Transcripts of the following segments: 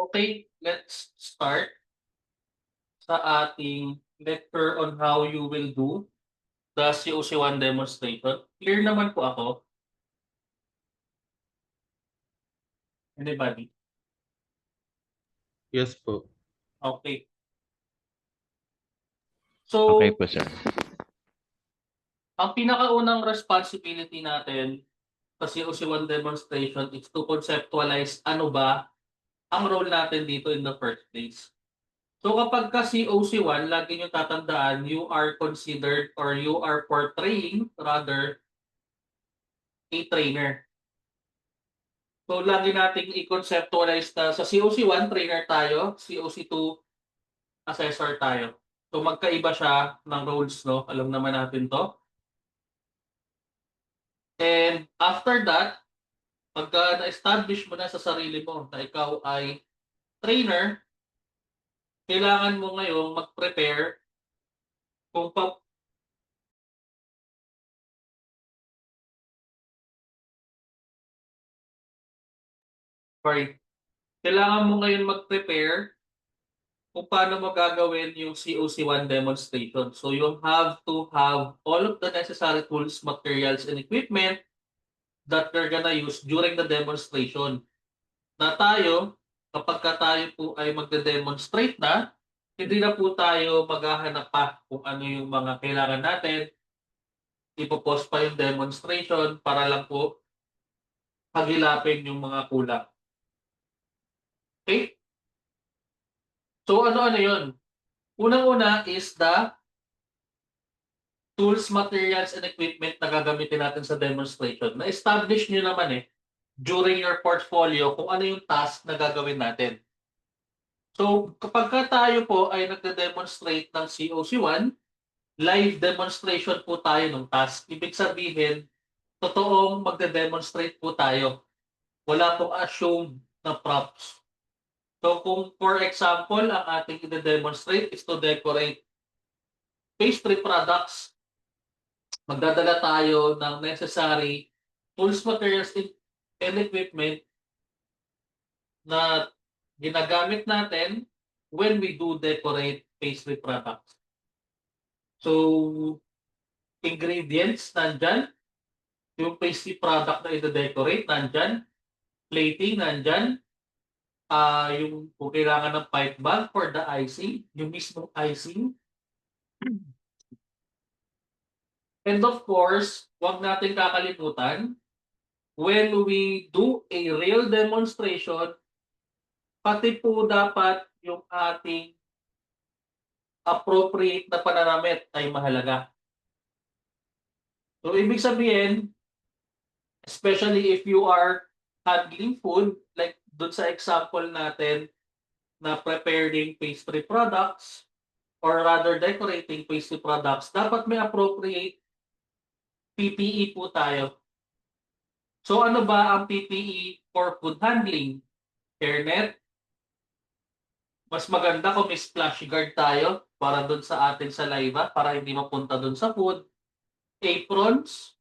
Okay, let's start sa ating lecture on how you will do the COC1 demonstration. Clear naman po ako. Anybody? Yes po. Okay. Okay So, po, sir. ang pinakaunang responsibility natin sa COC1 demonstration is to conceptualize ano ba ang role natin dito in the first place. So kapag ka COC1, lagi nyo tatandaan, you are considered or you are portraying rather a trainer. So lagi nating i-conceptualize na sa COC1, trainer tayo, COC2, assessor tayo. So magkaiba siya ng roles, no? Alam naman natin to. And after that, pagka na-establish mo na sa sarili mo na ikaw ay trainer, kailangan mo ngayong mag-prepare kung pa sorry, kailangan mo ngayon mag-prepare kung paano mo gagawin yung COC1 demonstration. So you have to have all of the necessary tools, materials, and equipment that you're gonna use during the demonstration. Na tayo, kapag ka tayo po ay magde-demonstrate na, hindi na po tayo maghahanap pa kung ano yung mga kailangan natin. Ipopost pa yung demonstration para lang po hagilapin yung mga kulang. Okay? So ano-ano yun? Unang-una is the tools, materials, and equipment na gagamitin natin sa demonstration. Na-establish nyo naman during your portfolio kung ano yung task na gagawin natin. So, kapag ka tayo po ay nagde-demonstrate ng COC1, live demonstration po tayo ng task. Ibig sabihin, totoong magde-demonstrate po tayo. Wala pong assumed na props. So, kung for example, ang ating i-demonstrate is to decorate pastry products, magdadala tayo ng necessary tools, materials, and equipment na ginagamit natin when we do decorate pastry products. So, ingredients nandyan, yung pastry product na i-decorate nandyan, plating nandyan, yung kung kailangan ng pipe bag for the icing, yung mismong icing. And of course, huwag natin kakalimutan, when we do a real demonstration, pati po dapat yung ating appropriate na pananamit ay mahalaga. So, ibig sabihin, especially if you are handling food, like dun sa example natin na preparing pastry products, or rather decorating pastry products, dapat may appropriate PPE po tayo. So ano ba ang PPE for food handling? Hairnet. Mas maganda kung may splash guard tayo para doon sa ating saliva para hindi mapunta doon sa food. Aprons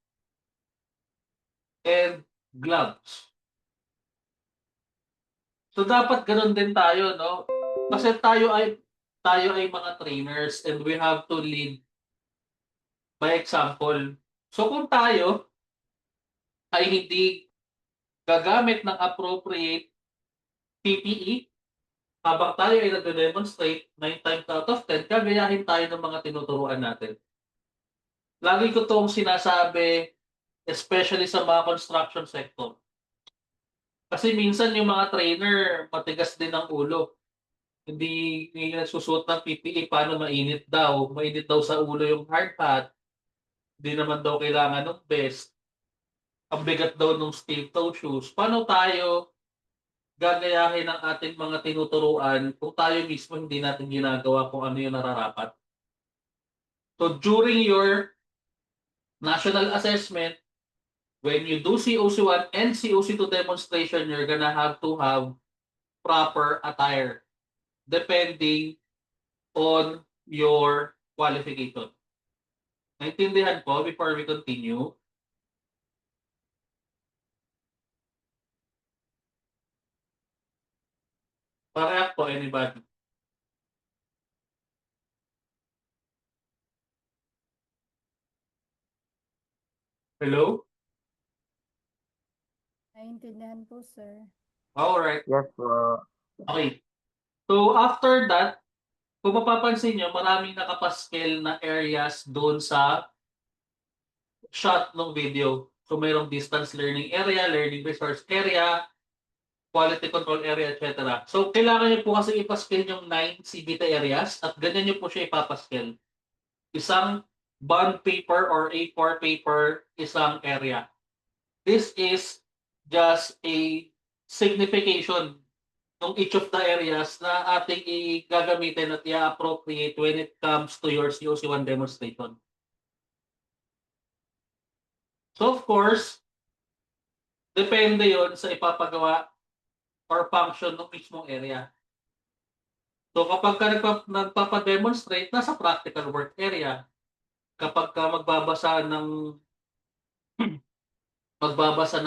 and gloves. So dapat ganoon din tayo, no? Kasi tayo ay mga trainers and we have to lead by example. So kung tayo ay hindi gagamit ng appropriate PPE, habang tayo ay nagde-demonstrate, 9 times out of 10, gagayahin tayo ng mga tinuturuan natin. Lagi ko itong sinasabi, especially sa mga construction sector. Kasi minsan yung mga trainer, matigas din ang ulo. Hindi nagsusuot ng PPE, paano mainit daw. Mainit daw sa ulo yung hard hat. Hindi naman daw kailangan ng vest. Ang bigat daw ng steel toe shoes. Paano tayo gagayahin ang ating mga tinuturuan kung tayo mismo hindi natin ginagawa kung ano yung nararapat? So during your national assessment, when you do COC1 and COC2 demonstration, you're gonna have to have proper attire depending on your qualification. Naintindihan ko before we continue? Pareha po, anybody? Hello? Naintindihan po, sir. Alright. Yes po. Okay. So after that, kung mapapansin nyo, maraming nakapascale na areas doon sa shot ng video. So mayroong distance learning area, learning resource area, quality control area, etc. So kailangan nyo po kasi ipascale yung 9 CBT areas at ganyan nyo po siya ipapascale. Isang bond paper or A4 paper, isang area. This is just a signification ng each of the areas na ating gagamitin at i-appropriate when it comes to your COC1 demonstration. So of course, depende yon sa ipapagawa or function ng mismong area. So kapag ka nagpapademonstrate, nasa practical work area. Kapag ka magbabasa ng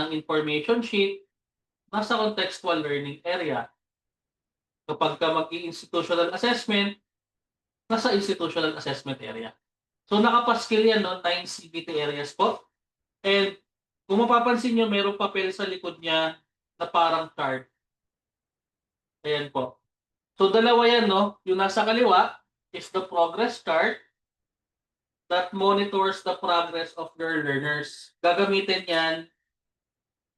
information sheet, nasa contextual learning area. Kapag ka mag-i-institutional assessment, nasa institutional assessment area. So nakapaskil yan, no? 9 CBT areas po. And kung mapapansin nyo, mayroong papel sa likod niya na parang chart. Ayan po. So dalawa yan, no? Yung nasa kaliwa is the progress chart that monitors the progress of your learners. Gagamitin yan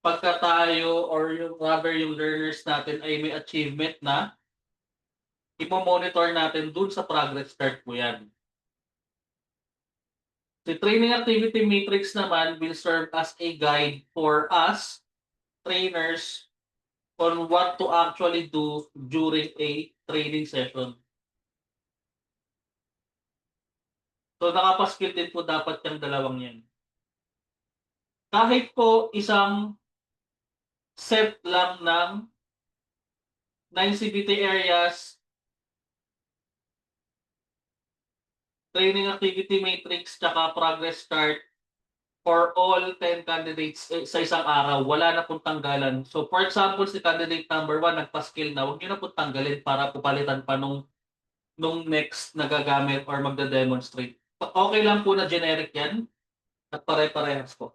pagka tayo or yung learners natin ay may achievement na ipo-monitor natin dun sa progress chart po yan. The training activity matrix naman will serve as a guide for us, trainers, on what to actually do during a training session. So nakapaskil din po dapat yung dalawang yan. Kahit po isang set lang ng 9 CBT areas, training activity matrix, tsaka progress chart for all 10 candidates sa isang araw, wala na pong tanggalan. So for example, si candidate number 1 nagpa-skill na, huwag nyo na pong tanggalin para pupalitan pa nung next na gagamit or magda-demonstrate. Okay lang po na generic yan at pare-parehas po.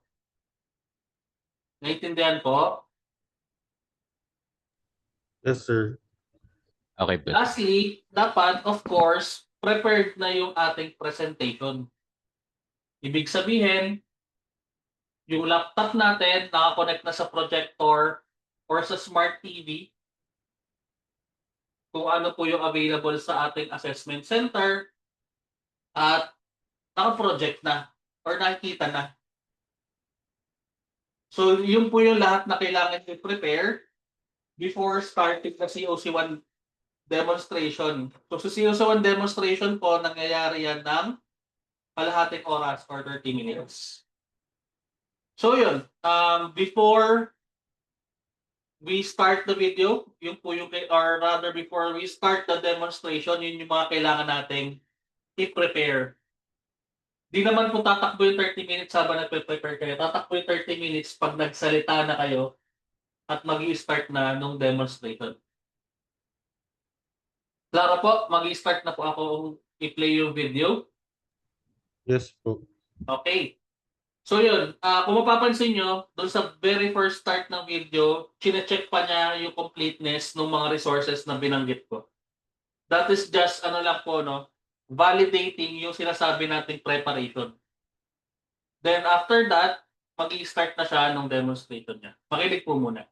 Naintindihan po? Yes, sir. Okay po. Lastly, dapat, of course, prepared na yung ating presentation. Ibig sabihin, yung laptop natin nakakonect na sa projector or sa smart TV, kung ano po yung available sa ating assessment center, at naka-project na or nakikita na. So, yun po yung lahat na kailangan i-prepare before starting the COC1 demonstration. So, sa COC1 demonstration po, nangyayari yan ng kalahating oras or 30 minutes. So, yun. Before we start the video, yun po yung, or rather before we start the demonstration, yun yung mga kailangan nating i-prepare. Di naman po tatakbo yung 30 minutes habang nagpe-prepare kayo. Tatakbo yung 30 minutes pag nagsalita na kayo at mag-i-start na nung demonstration. Klaro po, mag-i-start na po ako i-play yung video. Yes po. Okay. So yun, kung mapapansin nyo, doon sa very first start ng video, chine-check pa niya yung completeness ng mga resources na binanggit ko. That is just, ano lang po, no? Validating yung sinasabi nating preparation. Then after that, mag-i-start na siya nung demonstration niya. Makinig po muna.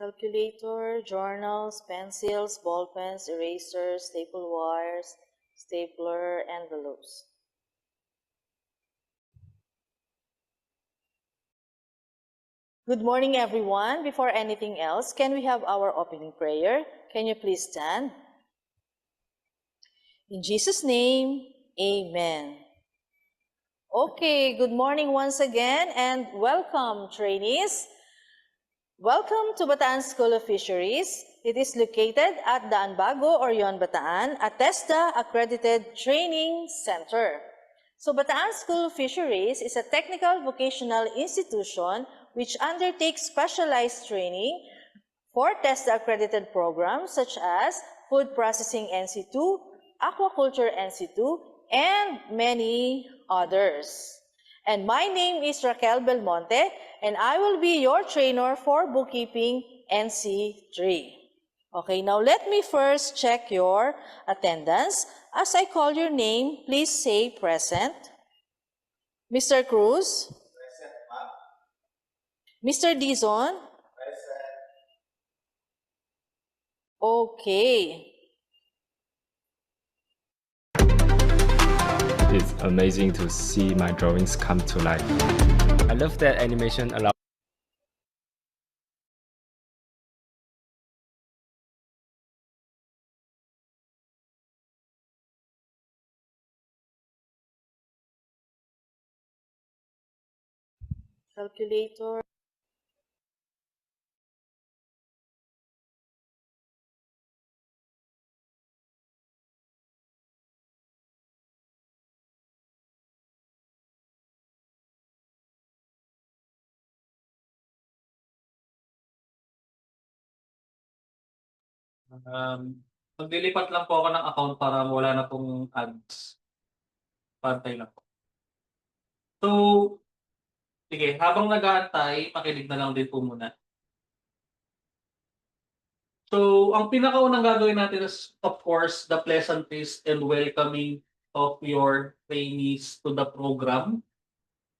Calculator, journals, pencils, ballpens, erasers, staple wires, stapler, envelopes. Good morning, everyone. Before anything else, can we have our opening prayer? Can you please stand? In Jesus' name, amen. Okay, good morning once again and welcome, trainees. Welcome to Bataan School of Fisheries. It is located at Daan Bago, Orion, Bataan, a TESDA accredited training center. So Bataan School of Fisheries is a technical vocational institution which undertakes specialized training for TESDA-accredited programs such as Food Processing NC2, Aquaculture NC2, and many others. And my name is Raquel Belmonte, and I will be your trainer for Bookkeeping NC3. Okay, now let me first check your attendance. As I call your name, please say present. Mr. Cruz? Present, ma'am. Mr. Dizon? Okay. It's amazing to see my drawings come to life. I love that animation allows Calculator. Maglilipat lang po ako ng account para wala na pong ads. Pantay lang po. So, sige, habang nag-aantay, makinig na lang din po muna. So, ang pinakaunang gagawin natin is, of course, the pleasantries and welcoming of your trainees to the program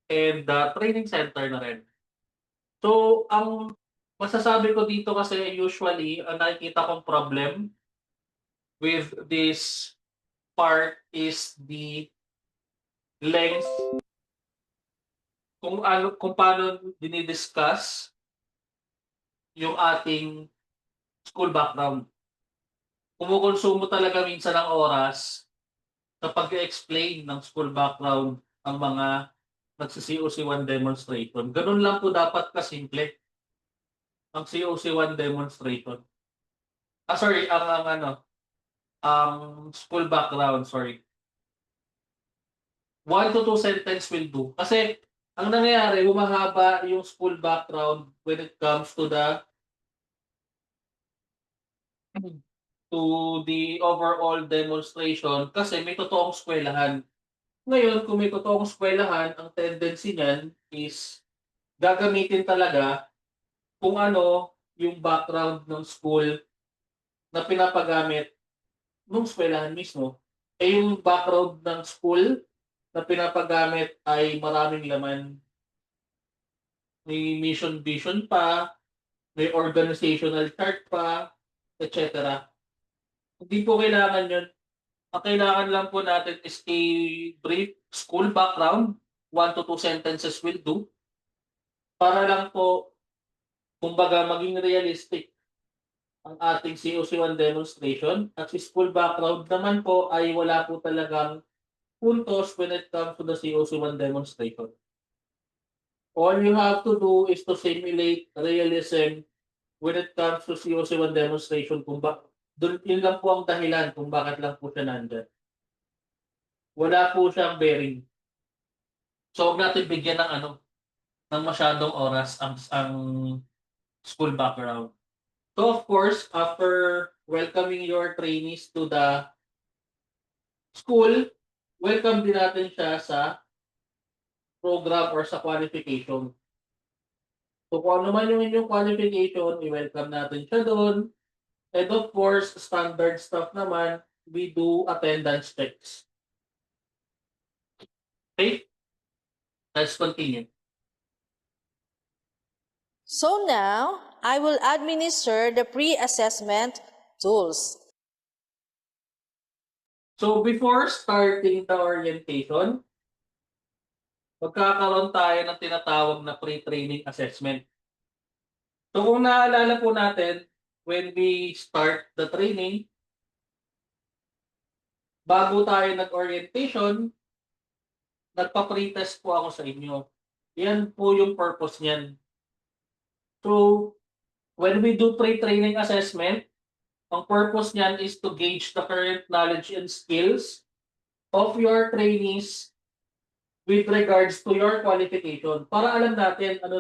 and the training center na rin. So, ang masasabi ko dito kasi usually, ang nakikita kong problem with this part is the length kung paano dinidiscuss yung ating school background. Kumukonsumo talaga minsan ng oras sa pag-explain ng school background ang mga nagsi-COC1 demonstration. Ganun lang po dapat kasimple ang COC1 demonstration. Ang school background, sorry. 1 to 2 sentence will do. Kasi ang nangyayari, humahaba yung school background when it comes to the overall demonstration kasi may totoong eskwelahan. Ngayon, kung may totoong eskwelahan, ang tendency niyan is gagamitin talaga kung ano yung background ng school na pinapagamit ng eskwelahan mismo. Eh yung background ng school na pinapagamit ay maraming laman. May mission vision pa, may organizational chart pa, etc. Hindi po kailangan yun. Ang kailangan lang po natin is a brief school background. 1 to 2 sentences will do. Para lang po, kumbaga, maging realistic ang ating COC1 demonstration. At si school background naman po ay wala po talagang puntos when it comes to the COC1 demonstration. All you have to do is to simulate realism when it comes to COC1 demonstration. Yun lang po ang dahilan kung bakit lang po siya nandyan. Wala po siyang bearing. So, huwag natin bigyan ng masyadong oras ang school background. So, of course, after welcoming your trainees to the school, welcome din natin siya sa program or sa qualification. So, kung ano man yung inyong qualification, i-welcome natin siya doon. And of course, standard stuff naman, we do attendance checks. Okay? Let's continue. So now, I will administer the pre-assessment tools. So before starting the orientation, magkakaroon tayo ng tinatawag na pre-training assessment. So kung naalala po natin, when we start the training, bago tayo nag-orientation, nagpa-pretest po ako sa inyo. Yan po yung purpose niyan. So, when we do pre-training assessment, ang purpose niyan is to gauge the current knowledge and skills of your trainees with regards to your qualification para alam natin ano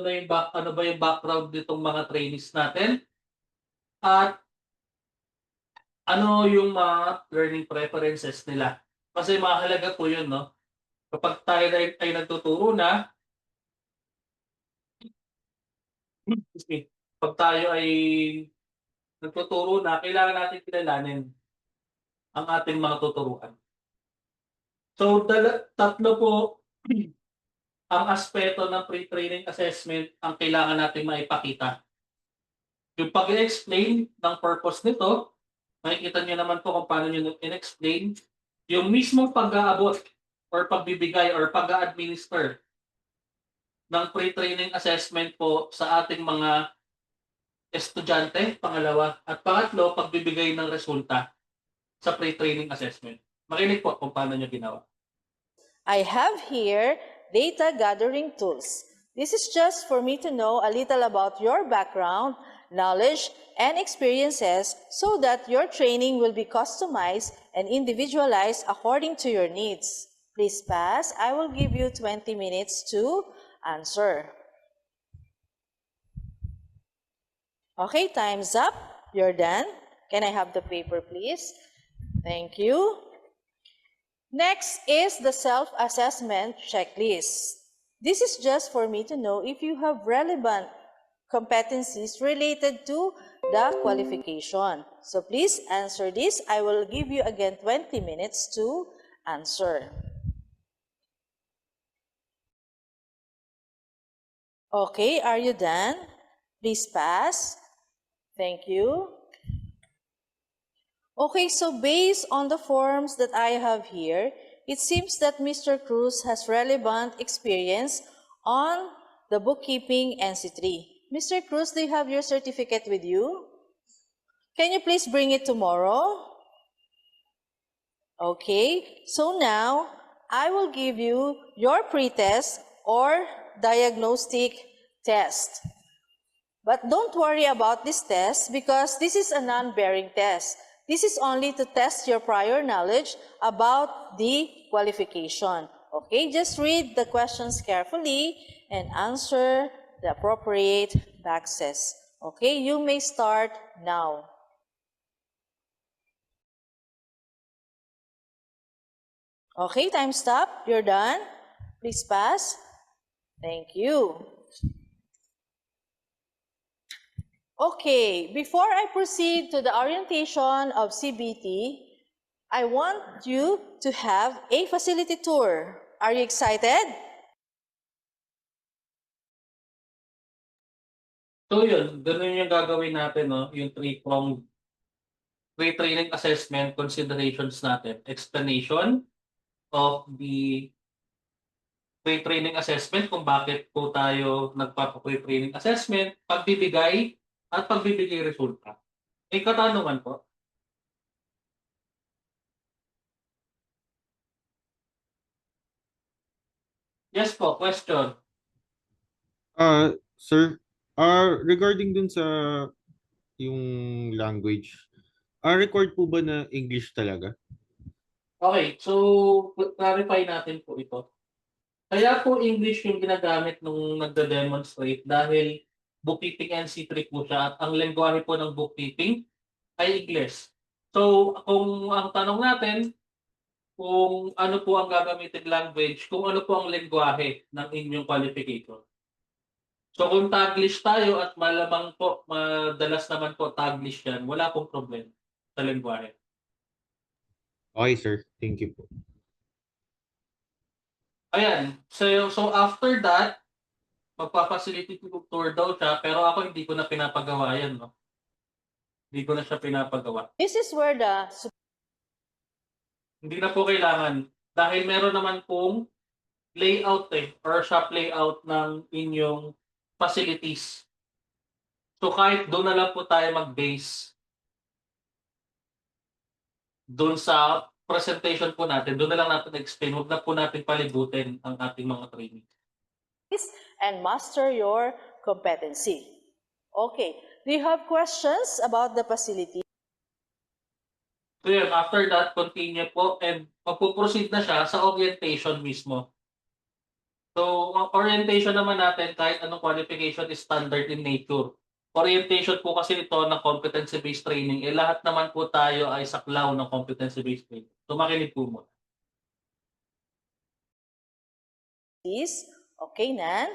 ba yung background nitong mga trainees natin at ano yung mga learning preferences nila. Kasi mahalaga po yun, no? Kapag tayo ay nagtuturo na, excuse me, pag tayo ay nagtuturo na, kailangan natin kilalanin ang ating mga tuturuan. So, tatlo po ang aspeto ng pre-training assessment ang kailangan natin maipakita. Yung pag-explain ng purpose nito, makikita niyo naman po kung paano niyo in-explain. Yung mismong pag-aabot or pagbibigay or pag-administer ng pre-training assessment po sa ating mga estudyante, pangalawa. At pangatlo, pagbibigay ng resulta sa pre-training assessment. Makinig po kung paano niyo ginawa. I have here data gathering tools. This is just for me to know a little about your background, knowledge, and experiences so that your training will be customized and individualized according to your needs. Please pass. I will give you 20 minutes to answer. Okay, time's up. You're done. Can I have the paper, please? Thank you. Next is the self-assessment checklist. This is just for me to know if you have relevant competencies related to the qualification. So please answer this. I will give you again 20 minutes to answer. Okay, are you done? Please pass. Thank you. Okay, so based on the forms that I have here, it seems that Mr. Cruz has relevant experience on the bookkeeping NC3. Mr. Cruz, do you have your certificate with you? Can you please bring it tomorrow? Okay, so now I will give you your pre-test or diagnostic test. But don't worry about this test because this is a non-bearing test. This is only to test your prior knowledge about the qualification. Okay, just read the questions carefully and answer the appropriate boxes. Okay, you may start now. Okay, time stop. You're done. Please pass. Thank you. Okay, before I proceed to the orientation of CBT, I want you to have a facility tour. Are you excited? So yun, ganun yung gagawin natin, no? Yung three-pronged pre-training assessment considerations natin. Explanation of the pre-training assessment, kung bakit po tayo nagpapa-pre-training assessment, pagbibigay at pagbibigay resulta. May katanungan po. Yes po, question. Sir, regarding dun sa yung language, required po ba na English talaga? Okay, so clarify natin po ito. Kaya po English yung ginagamit nung nagde-demonstrate dahil bookkeeping NC3 po siya at ang lengguwahe po ng bookkeeping ay English. So kung ang tanong natin kung ano po ang gagamitin language, kung ano po ang lengguwahe ng inyong qualification. So kung Taglish tayo at malamang po, madalas naman po Taglish yan, wala pong problem sa lengguwahe. Okay, sir. Thank you po. Ayan, so after that, magpa-facility tour daw siya, pero ako hindi ko na pinapagawa yan, no? Hindi ko na siya pinapagawa. This is where the Hindi na po kailangan dahil meron naman pong layout or shop layout ng inyong facilities. So kahit doon na lang po tayo mag-base doon sa presentation po natin, doon na lang natin explain, huwag na po natin palibutin ang ating mga training. and master your competency. Okay, do you have questions about the facility? So yun, after that, continue po and magpo-proceed na siya sa orientation mismo. So, ang orientation naman natin, kahit anong qualification is standard in nature. Orientation po kasi ito ng competency-based training, lahat naman po tayo ay saklaw ng competency-based training. So, makinig po mo. Please. Okay, Nan?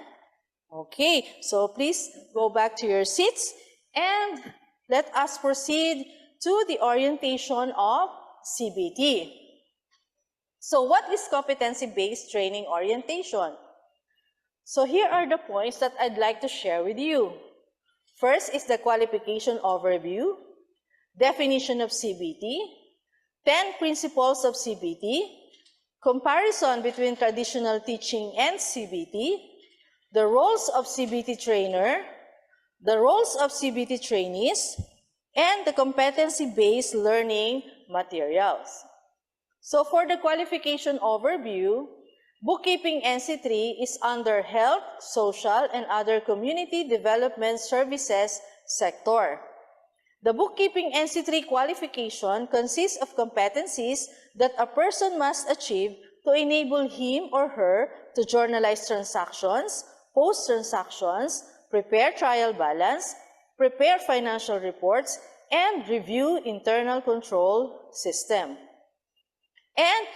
Okay, so please go back to your seats and let us proceed to the orientation of CBT. So what is competency-based training orientation? So here are the points that I'd like to share with you. First is the qualification overview, definition of CBT, 10 principles of CBT, comparison between traditional teaching and CBT, the roles of CBT trainer, the roles of CBT trainees, and the competency-based learning materials. So for the qualification overview, Bookkeeping NC3 is under Health, Social, and other Community Development Services sector. The Bookkeeping NC3 qualification consists of competencies that a person must achieve to enable him or her to journalize transactions, post transactions, prepare trial balance, prepare financial reports, and review internal control system. And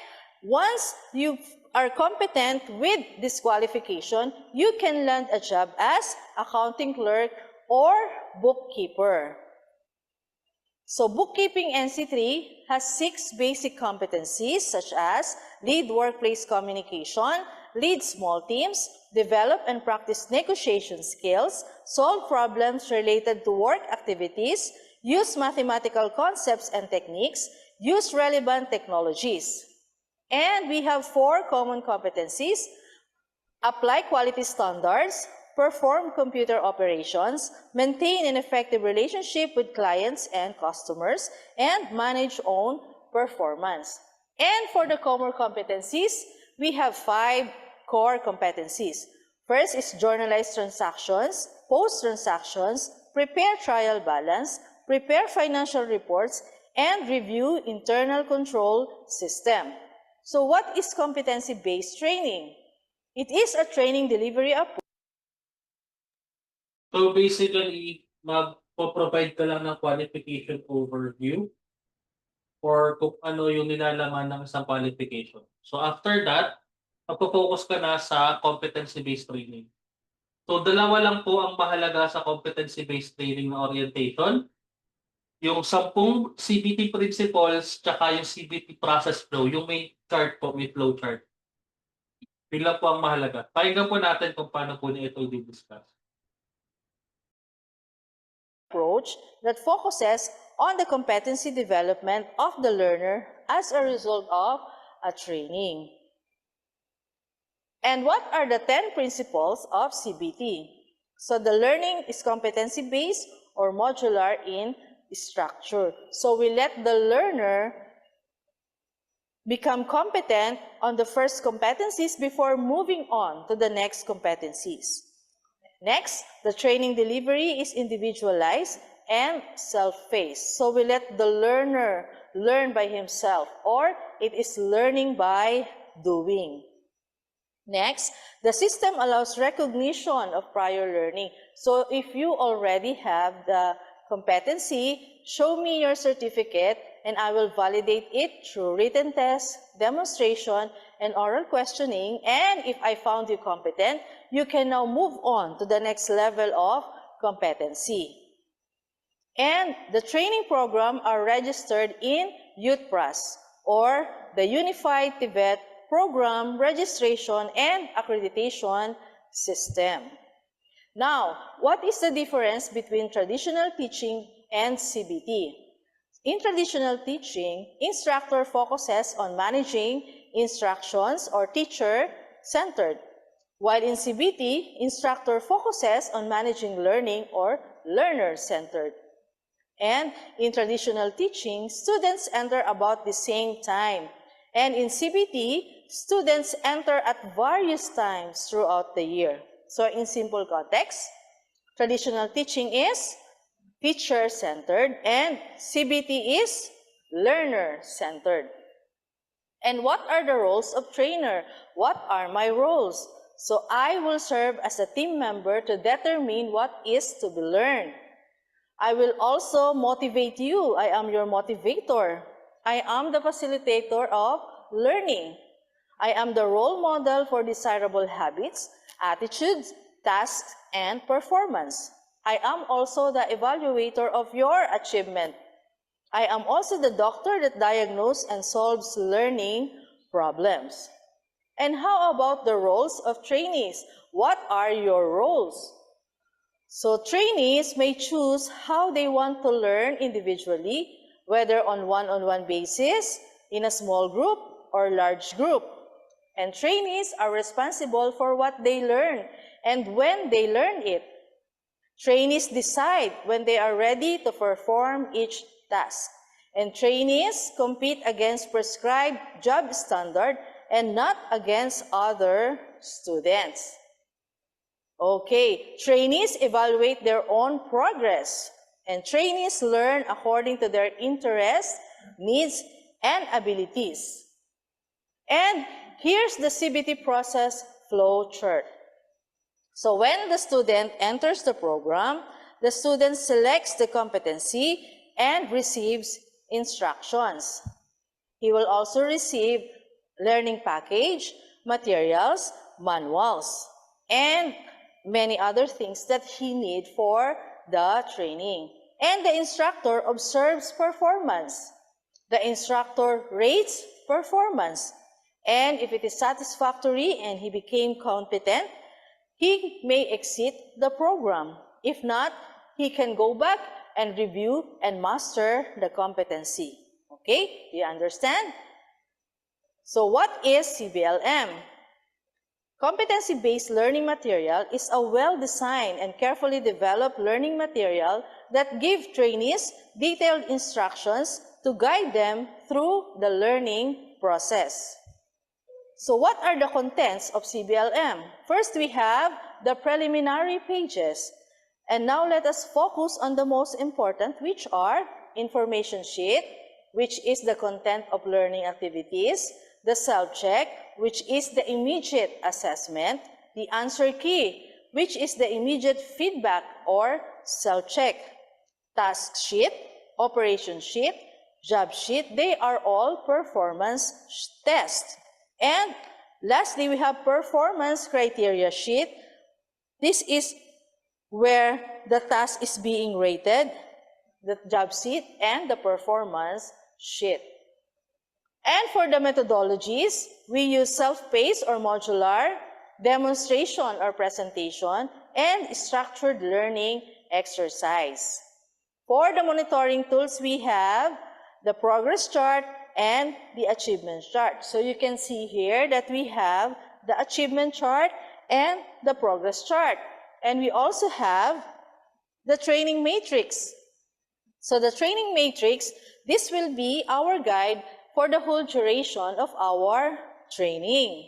once you are competent with this qualification, you can land a job as accounting clerk or bookkeeper. So Bookkeeping NC3 has 6 basic competencies such as lead workplace communication, lead small teams, develop and practice negotiation skills, solve problems related to work activities, use mathematical concepts and techniques, use relevant technologies. And we have 4 common competencies: apply quality standards, perform computer operations, maintain an effective relationship with clients and customers, and manage own performance. And for the common competencies, we have 5 core competencies. First is journalize transactions, post transactions, prepare trial balance, prepare financial reports, and review internal control system. So what is competency-based training? It is a training delivery approach. So basically, magpo-provide ka lang ng qualification overview or kung ano yung nilalaman ng isang qualification. So after that, magpo-focus ka na sa competency-based training. So dalawa lang po ang mahalaga sa competency-based training na orientation. Yung 10 CBT principles tsaka yung CBT process flow, yung may chart po, may flow chart. Yun lang po ang mahalaga. Pakinggan po natin kung paano po niya ito i-discuss. Approach that focuses on the competency development of the learner as a result of a training. And what are the 10 principles of CBT? So the learning is competency-based or modular in structure. So we let the learner become competent on the first competencies before moving on to the next competencies. Next, the training delivery is individualized and self-paced. So we let the learner learn by himself, or it is learning by doing. Next, the system allows recognition of prior learning. So if you already have the competency, show me your certificate and I will validate it through written test, demonstration, and oral questioning. And if I found you competent, you can now move on to the next level of competency. And the training program are registered in UTPRAS, or the Unified Tibet Program Registration and Accreditation System. Now, what is the difference between traditional teaching and CBT? In traditional teaching, instructor focuses on managing instructions or teacher-centered, while in CBT, instructor focuses on managing learning or learner-centered. And in traditional teaching, students enter about the same time. And in CBT, students enter at various times throughout the year. So in simple context, traditional teaching is teacher-centered and CBT is learner-centered. And what are the roles of trainer? What are my roles? So I will serve as a team member to determine what is to be learned. I will also motivate you. I am your motivator. I am the facilitator of learning. I am the role model for desirable habits, attitudes, tasks, and performance. I am also the evaluator of your achievement. I am also the doctor that diagnoses and solves learning problems. And how about the roles of trainees? What are your roles? So trainees may choose how they want to learn individually, whether on one-on-one basis, in a small group, or large group. And trainees are responsible for what they learn and when they learn it. Trainees decide when they are ready to perform each task. And trainees compete against prescribed job standard and not against other students. Okay, trainees evaluate their own progress, and trainees learn according to their interests, needs, and abilities. And here's the CBT process flow chart. So when the student enters the program, the student selects the competency and receives instructions. He will also receive learning package, materials, manuals, and many other things that he needs for the training. And the instructor observes performance. The instructor rates performance. And if it is satisfactory and he became competent, he may exit the program. If not, he can go back and review and master the competency. Okay, do you understand? So what is CBLM? Competency-based learning material is a well-designed and carefully developed learning material that gives trainees detailed instructions to guide them through the learning process. So what are the contents of CBLM? First, we have the preliminary pages. And now let us focus on the most important, which are information sheet, which is the content of learning activities, the self-check, which is the immediate assessment, the answer key, which is the immediate feedback or self-check, task sheet, operation sheet, job sheet, they are all performance tests. And lastly, we have performance criteria sheet. This is where the task is being rated, the job sheet, and the performance sheet. And for the methodologies, we use self-paced or modular, demonstration or presentation, and structured learning exercise. For the monitoring tools, we have the progress chart and the achievement chart. So you can see here that we have the achievement chart and the progress chart. And we also have the training matrix. So the training matrix, this will be our guide for the whole duration of our training.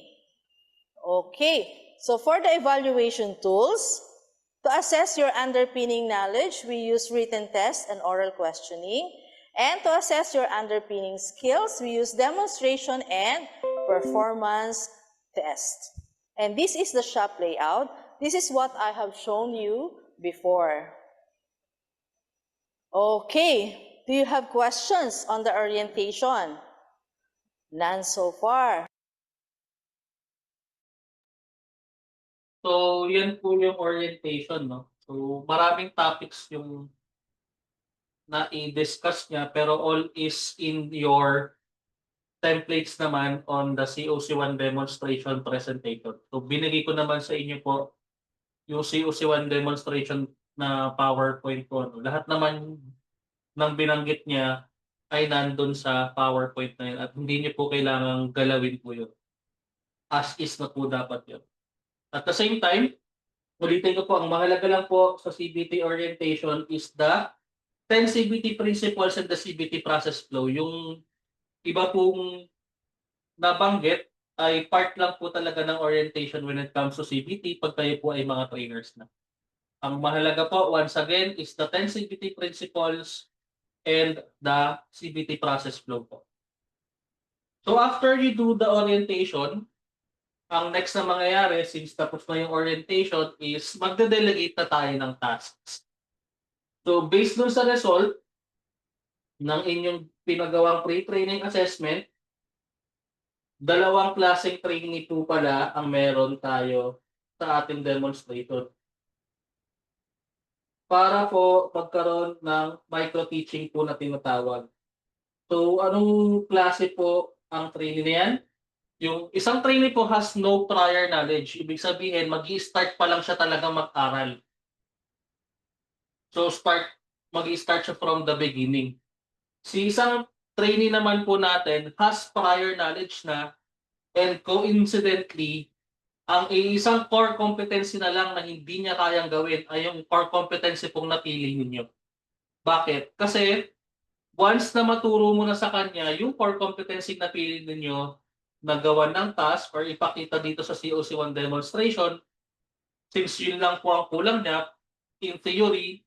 Okay, so for the evaluation tools, to assess your underpinning knowledge, we use written tests and oral questioning. And to assess your underpinning skills, we use demonstration and performance tests. And this is the shop layout. This is what I have shown you before. Okay, do you have questions on the orientation? None so far. So, yan po yung orientation, no? So, maraming topics yung na i-discuss niya, pero all is in your templates naman on the COC1 demonstration presentation. So, binigay ko naman sa inyo po yung COC1 demonstration na PowerPoint ko. No? Lahat naman ng binanggit niya ay nandun sa PowerPoint na yun at hindi niyo po kailangang galawin po yun. As is na po dapat yun. At the same time, ulitin ko po, ang mahalaga lang po sa CBT orientation is the 10 CBT principles and the CBT process flow. Yung iba pong nabanggit ay part lang po talaga ng orientation when it comes to CBT pag tayo po ay mga trainers na. Ang mahalaga po, once again, is the 10 CBT principles and the CBT process flow po. So after you do the orientation, ang next na mangyayari since tapos na yung orientation is magde-delegate na tayo ng tasks. So based dun sa result ng inyong pinagawang pre-training assessment, dalawang klaseng training po pala ang meron tayo sa ating demonstrator. Para po magkaroon ng micro-teaching po na tinatawag. So anong klase po ang training na yan? Yung isang trainee po has no prior knowledge. Ibig sabihin, mag-i-start pa lang siya talagang mag-aral. So mag-i-start siya from the beginning. Si isang trainee naman po natin has prior knowledge na, and coincidentally, ang isang core competency na lang na hindi niya kayang gawin ay yung core competency pong napili ninyo. Bakit? Kasi once na maturo mo na sa kanya yung core competency na napili ninyo, nagawa ng task or ipakita dito sa COC1 demonstration, since yun lang po ang kulang niya, in theory,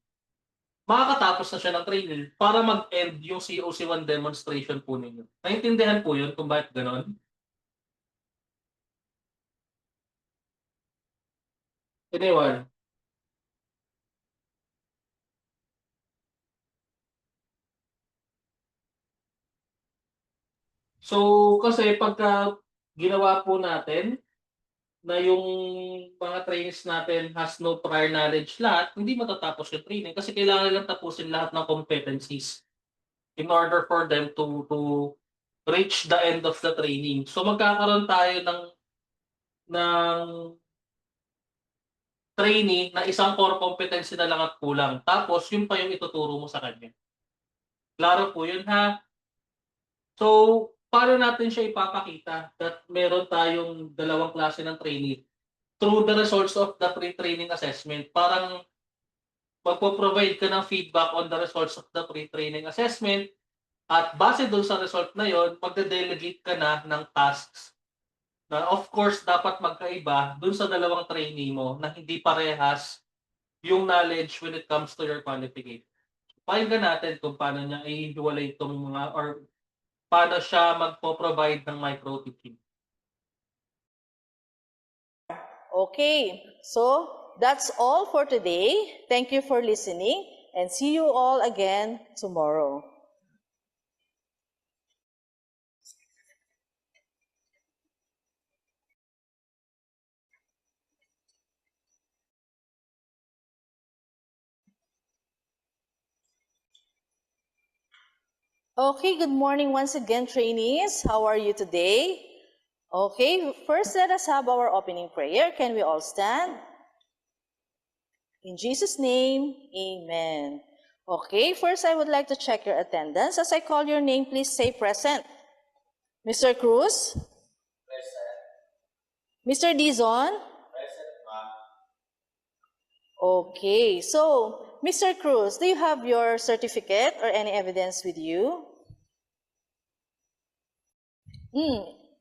makakatapos na siya ng training para mag-end yung COC1 demonstration po ninyo. Naintindihan po yun kung bakit ganon? Anyone? So, kasi pagka ginawa po natin na yung mga trainees natin has no prior knowledge lahat, hindi matatapos yung training kasi kailangan nilang tapusin lahat ng competencies in order for them to reach the end of the training. So magkakaroon tayo ng trainee na isang core competency na lang at kulang. Tapos yun pa yung ituturo mo sa kanya. Klaro po yun ha. So, paano natin siya ipapakita that meron tayong dalawang klase ng training? Through the results of the pre-training assessment. Parang magpo-provide ka ng feedback on the results of the pre-training assessment at base doon sa result na yon, magde-delegate ka na ng tasks na of course dapat magkaiba doon sa dalawang trainee mo na hindi parehas yung knowledge when it comes to your qualification. Pakinggan natin kung paano niya i-hiwalay itong mga or paano siya magpo-provide ng micro-teaching. Okay, so that's all for today. Thank you for listening and see you all again tomorrow. Okay, good morning once again, trainees. How are you today? Okay, first let us have our opening prayer. Can we all stand? In Jesus' name, amen. Okay, first I would like to check your attendance. As I call your name, please say present. Mr. Cruz? Present. Mr. Dizon? Present, ma'am. Okay, so Mr. Cruz, do you have your certificate or any evidence with you?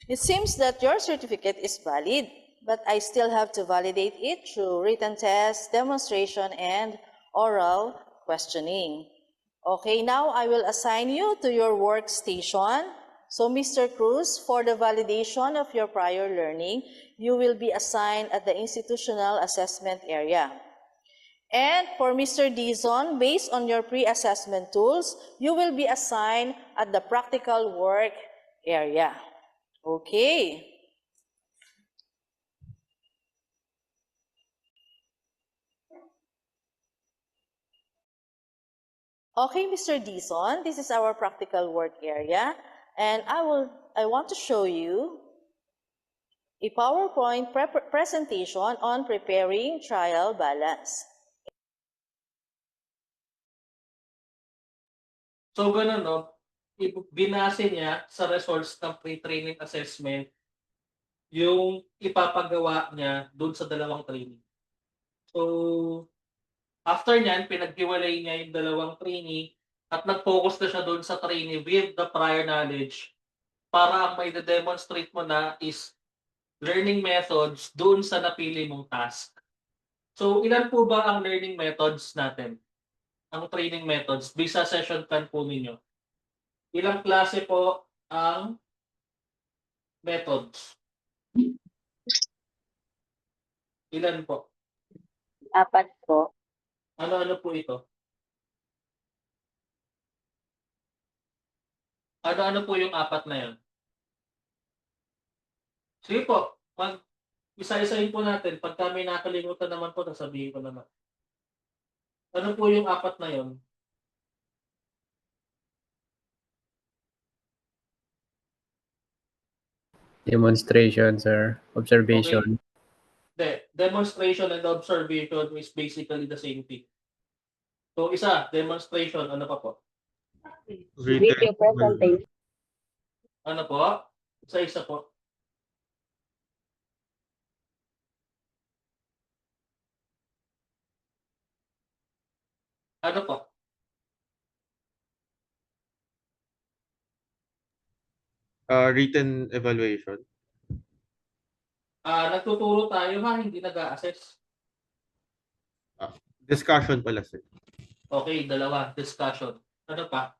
It seems that your certificate is valid, but I still have to validate it through written test, demonstration, and oral questioning. Okay, now I will assign you to your workstation. So, Mr. Cruz, for the validation of your prior learning, you will be assigned at the institutional assessment area. And for Mr. Dizon, based on your pre-assessment tools, you will be assigned at the practical work area. Okay. Okay, Mr. Dizon, this is our practical work area, and I want to show you a PowerPoint presentation on preparing trial balance. So ganun no, binase niya sa results ng pre-training assessment yung ipapagawa niya doon sa dalawang training. So after niyan, pinaghiwalay niya yung dalawang trainee at nag-focus na siya doon sa trainee with the prior knowledge para ang may demonstrate mo na is learning methods doon sa napili mong task. So ilan po ba ang learning methods natin? Ang training methods, visa session plan po ninyo. Ilang klase po ang methods? Ilan po? 4 po. Ano-ano po ito? Ano-ano po yung 4 na yun? Sige po, isa-isahin po natin. Pagka may nakalimutan naman po, sasabihin ko naman. Ano po yung 4 na yun? Demonstration, sir. Observation. Demonstration and observation is basically the same thing. So, isa, demonstration. Ano pa po? Video presentation. Ano po? Isa-isa po. Ano po? Written evaluation. Nagtuturo tayo ha, hindi nag-a-assess. Discussion pala, sir. Okay, dalawa, discussion. Ano pa?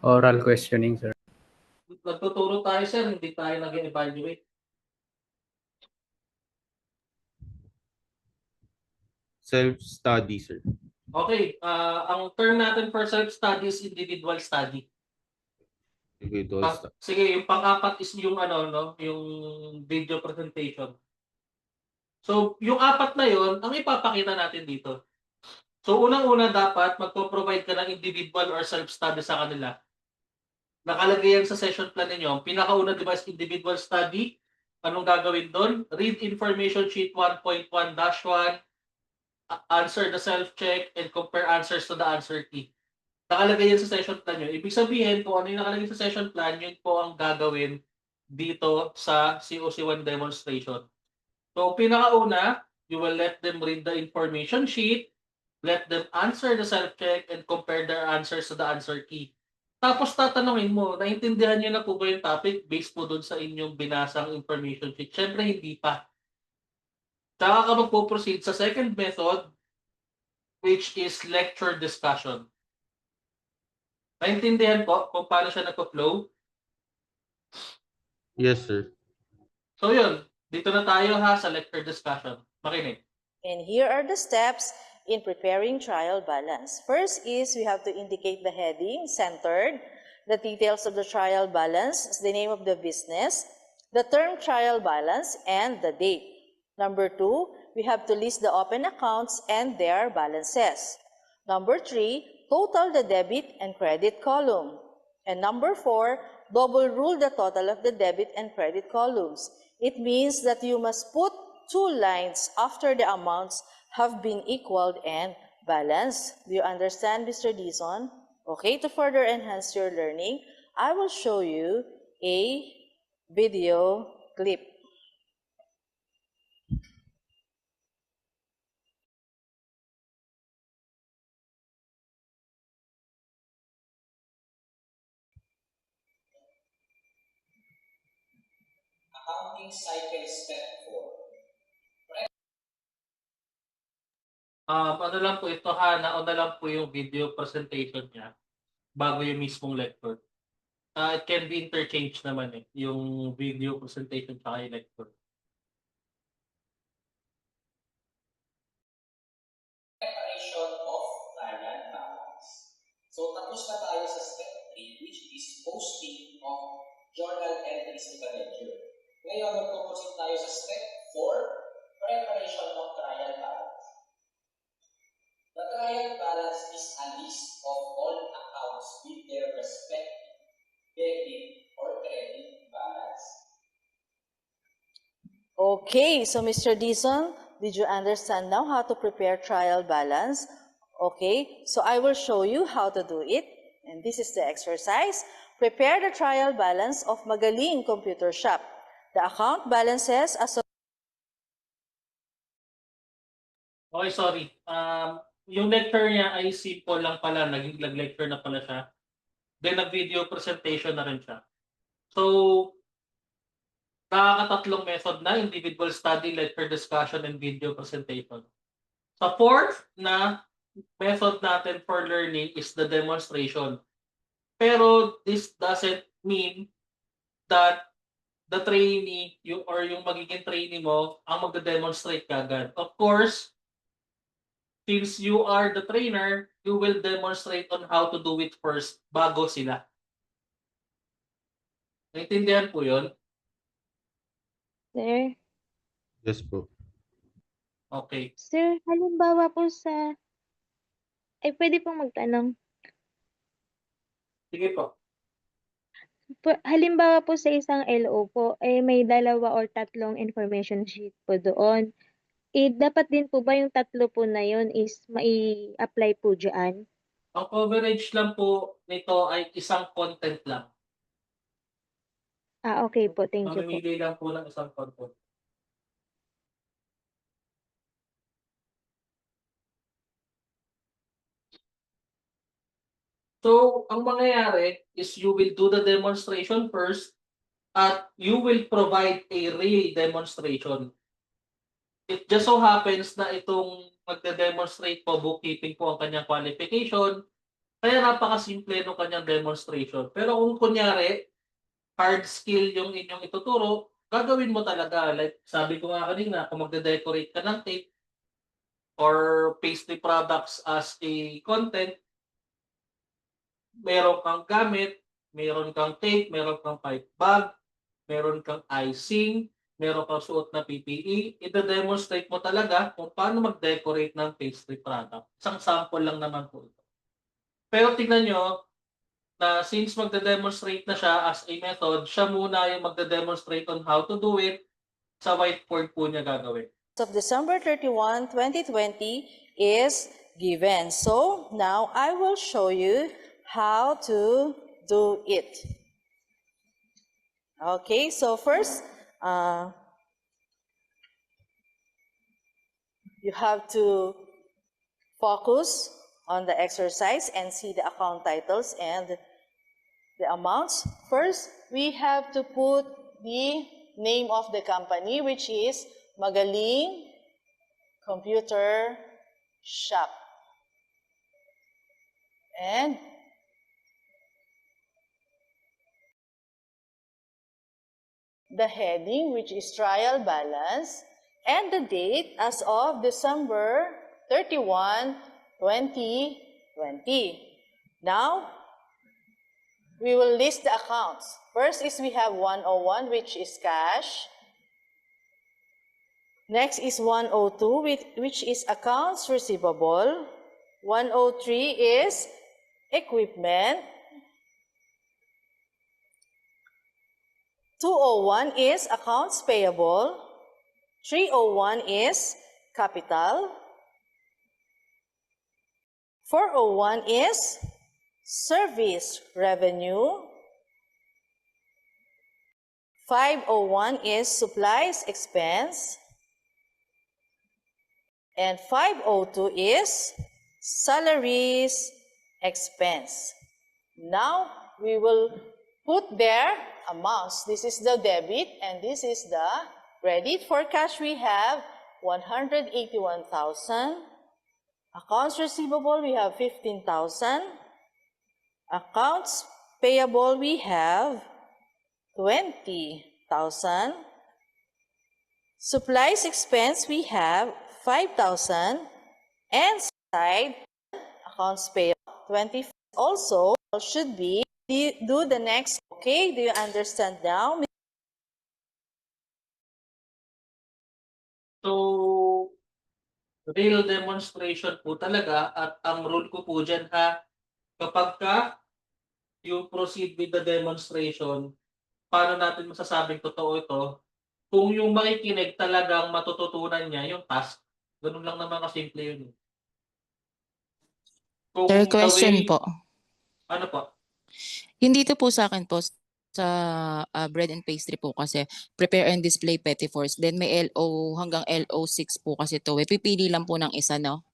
Oral questioning, sir. Nagtuturo tayo, sir, hindi tayo nag-evaluate. Self-study, sir. Okay, ang term natin for self-study is individual study. Individual study. Sige, yung pang-apat is yung yung video presentation. So, yung 4 na yon, ang ipapakita natin dito. So, unang-una dapat magpo-provide ka ng individual or self-study sa kanila. Nakalagay yan sa session plan ninyo. Ang pinakauna, di ba, is individual study. Anong gagawin doon? Read information sheet 1.1-1, answer the self-check, and compare answers to the answer key. Nakalagay yan sa session plan nyo. Ibig sabihin, kung ano yung nakalagay sa session plan, yun po ang gagawin dito sa COC1 demonstration. So, pinakauna, you will let them read the information sheet, let them answer the self-check, and compare their answers to the answer key. Tapos tatanungin mo, naintindihan niyo na po ba yung topic based po doon sa inyong binasang information sheet? Siyempre, hindi pa. Tsaka ka magpo-proceed sa second method, which is lecture discussion. Naintindihan po kung paano siya nagpo-flow? Yes, sir. So yun, dito na tayo ha sa lecture discussion. Makinig. And here are the steps in preparing trial balance. First is we have to indicate the heading, centered, the details of the trial balance, the name of the business, the term trial balance, and the date. Number 2, we have to list the open accounts and their balances. Number 3, total the debit and credit column. And number 4, double rule the total of the debit and credit columns. It means that you must put 2 lines after the amounts have been equaled and balanced. Do you understand, Mr. Dizon? Okay, to further enhance your learning, I will show you a video clip. Accounting cycle step 4. Ano lang po ito ha, nauna lang po yung video presentation niya bago yung mismong lecture. It can be interchanged naman yung video presentation sa yung lecture. Preparation of trial balance. So tapos na tayo sa step 3, which is posting of journal entries to the ledger. Ngayon, magpo-proceed tayo sa step 4, preparation of trial balance. The trial balance is a list of all accounts with their respective debit or credit balance. Okay, so Mr. Dizon, did you understand now how to prepare trial balance? Okay, so I will show you how to do it. And this is the exercise. Prepare the trial balance of Magaling Computer Shop. The account balances as Okay, sorry. Yung lecture niya ay simple lang pala. Naging lecture na pala siya. Then, nag-video presentation na rin siya. So, nakakatatlong method na, individual study, lecture discussion, and video presentation. Sa fourth na method natin for learning is the demonstration. Pero this doesn't mean that the trainee yung magiging trainee mo ang magde-demonstrate kagad. Of course, since you are the trainer, you will demonstrate on how to do it first bago sila. Naintindihan po yun? Sir, Yes po. Okay. sir, halimbawa po pwede pong magtanong. Sige po. Halimbawa po sa isang LO po, may 2 or 3 information sheet po doon. Dapat din po ba yung 3 po na yun is mai-apply po dyan? Ang coverage lang po nito ay isang content lang. Okay po, thank you po. Mamimili lang po ng isang content. So, ang mangyayari is you will do the demonstration first at you will provide a real demonstration. It just so happens na itong magde-demonstrate po, bookkeeping po ang kanyang qualification, kaya napakasimple ng kanyang demonstration. Pero kung kunyari, hard skill yung inyong ituturo, gagawin mo talaga. Like sabi ko nga kanina, kung magde-decorate ka ng tape or pastry products as a content, meron kang gamit, meron kang tape, meron kang pipe bag, meron kang icing, meron kang suot na PPE, ide-demonstrate mo talaga kung paano mag-decorate ng pastry product. Isang sample lang naman po ito. Pero tingnan nyo, na since magde-demonstrate na siya as a method, siya muna yung magde-demonstrate on how to do it, sa whiteboard po niya gagawin. Of December 31, 2020 is given. So now I will show you how to do it. Okay, so first, you have to focus on the exercise and see the account titles and the amounts. First, we have to put the name of the company, which is Magaling Computer Shop. And the heading, which is trial balance, and the date as of December 31, 2020. Now, we will list the accounts. First is we have 101, which is cash. Next is 102, which is accounts receivable. 103 is equipment. 201 is accounts payable. 301 is capital. 401 is service revenue. 501 is supplies expense. And 502 is salaries expense. Now, we will put their amounts. This is the debit and this is the credit. For cash, we have 181,000. Accounts receivable, we have 15,000. Accounts payable, we have 20,000. Supplies expense, we have 5,000. And side accounts payable, 20. Also, should be do the next. Okay, do you understand now? So, real demonstration po talaga at ang rule ko po dyan kapag you proceed with the demonstration, paano natin masasabing totoo ito? Kung yung makikinig talagang matututunan niya yung task, ganun lang naman kasimple yun. Kung Sir, question the way, po. Ano po? Hindi to po sa akin po sa bread and pastry po kasi prepare and display petty fours. Then may LO hanggang LO6 po kasi to. Pipili lang po ng isa, no?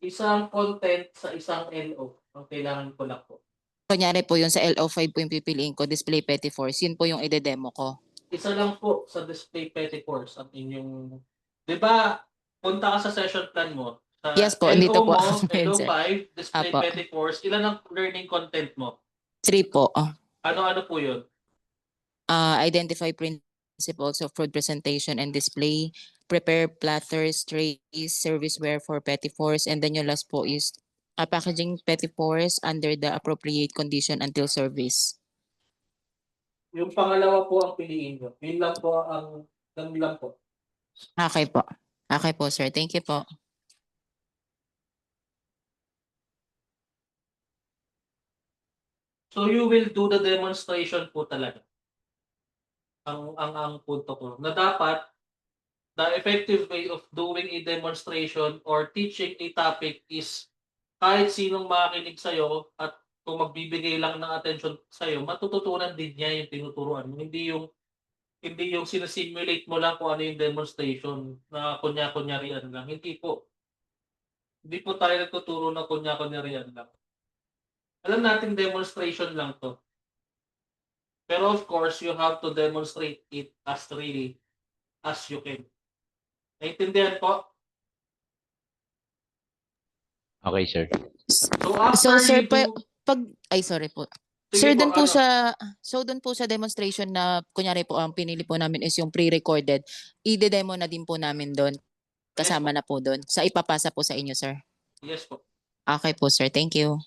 Isang content sa isang LO. Ang kailangan ko lang po. Kunyari po yun sa LO5 po yung pipiliin ko, display petty fours. Yun po yung ide-demo ko. Isa lang po sa display petty course ang inyong, di ba, punta ka sa session plan mo. Sa Yes po, LO dito po mo, ako ngayon, sir. LO5, display Apo. petty course, ilan ang learning content mo? 3 po. Ano-ano po yun? Identify principles of food presentation and display, prepare platters, trays, serviceware for petty fours, and then yung last po is packaging petty fours under the appropriate condition until service. Yung pangalawa po ang piliin nyo. Yun lang po ang, yun lang po. Okay po. Okay po, sir. Thank you po. So you will do the demonstration po talaga. Ang punto ko na dapat the effective way of doing a demonstration or teaching a topic is kahit sinong makikinig sa'yo at kung magbibigay lang ng attention sa'yo, matututunan din niya yung tinuturuan mo. Hindi yung sinasimulate mo lang kung ano yung demonstration na kunya-kunyarian lang. Hindi po. Hindi po tayo nagtuturo na kunya-kunyarian lang. Alam natin demonstration lang to. Pero of course, you have to demonstrate it as really as you can. Naintindihan po? Okay, sir. So after sir, you do... sorry po. Sige Sir, po, doon po sa demonstration na kunyari po ang pinili po namin is yung pre-recorded, i-demo na din po namin doon. Kasama na po doon. Sa ipapasa po sa inyo, sir. Yes po. Okay po, sir. Thank you.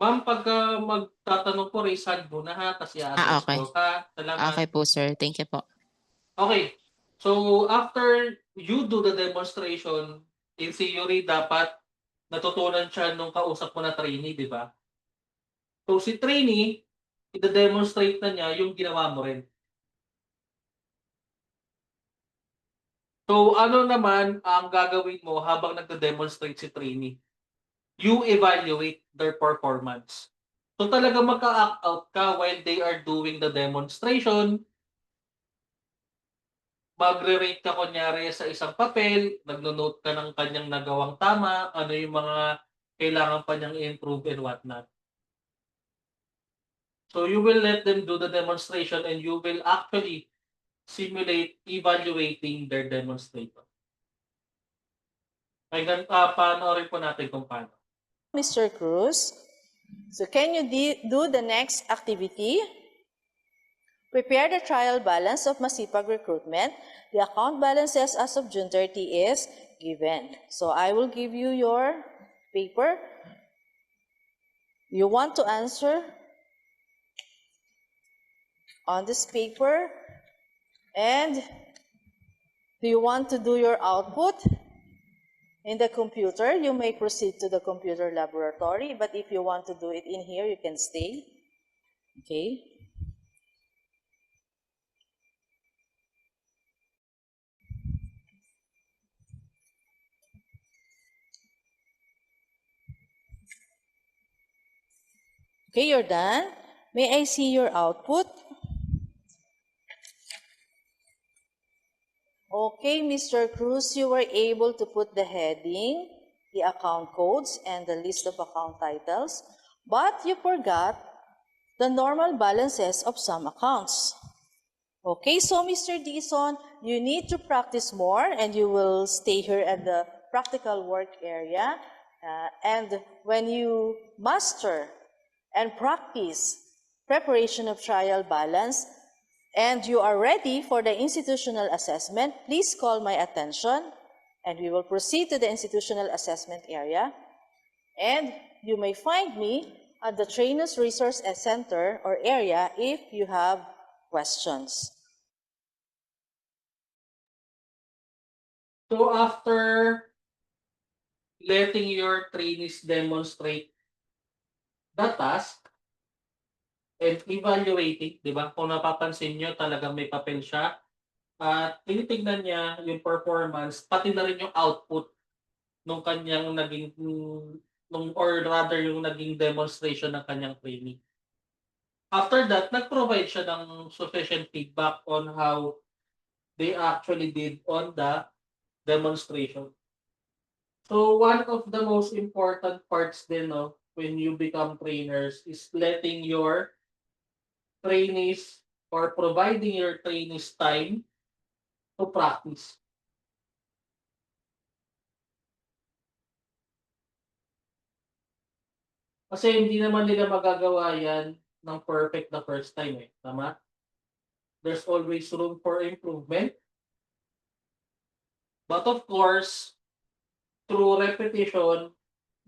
Ma'am, pagka magtatanong po, raise hand muna ha, tapos i-address okay. ko. Ha? Salamat. Okay po, sir. Thank you po. Okay. So, after you do the demonstration, in theory, dapat natutunan siya nung kausap mo na trainee, di ba? So, si trainee, ida-demonstrate na niya yung ginawa mo rin. So, ano naman ang gagawin mo habang nagde-demonstrate si trainee? You evaluate their performance. So, talaga magka-act out ka while they are doing the demonstration. Magre-rate ka kunyari sa isang papel, nagno-note ka ng kanyang nagawang tama, ano yung mga kailangan pa niyang improve and whatnot. So you will let them do the demonstration and you will actually simulate evaluating their demonstration. Ay, panoorin po natin kung paano. Mr. Cruz, so can you do the next activity? Prepare the trial balance of Masipag recruitment. The account balances as of June 30 is given. So I will give you your paper. You want to answer on this paper, and do you want to do your output in the computer? You may proceed to the computer laboratory, but if you want to do it in here, you can stay. Okay. Okay, you're done. May I see your output? Okay, Mr. Cruz, you were able to put the heading, the account codes, and the list of account titles, but you forgot the normal balances of some accounts. Okay, so Mr. Dison, you need to practice more, and you will stay here at the practical work area. And when you master and practice preparation of trial balance, and you are ready for the institutional assessment, please call my attention, and we will proceed to the institutional assessment area. And you may find me at the Trainers Resource Center or area if you have questions. So after letting your trainees demonstrate the task and evaluating, di ba? Kung napapansin nyo, talagang may papel siya. At tinitignan niya yung performance, pati na rin yung output nung kanyang naging, or rather yung naging demonstration ng kanyang trainee. After that, nag-provide siya ng sufficient feedback on how they actually did on the demonstration. So one of the most important parts din, no, when you become trainers is letting your trainees or providing your trainees time to practice. Kasi hindi naman nila magagawa yan ng perfect the first time eh. Tama? There's always room for improvement. But of course, through repetition,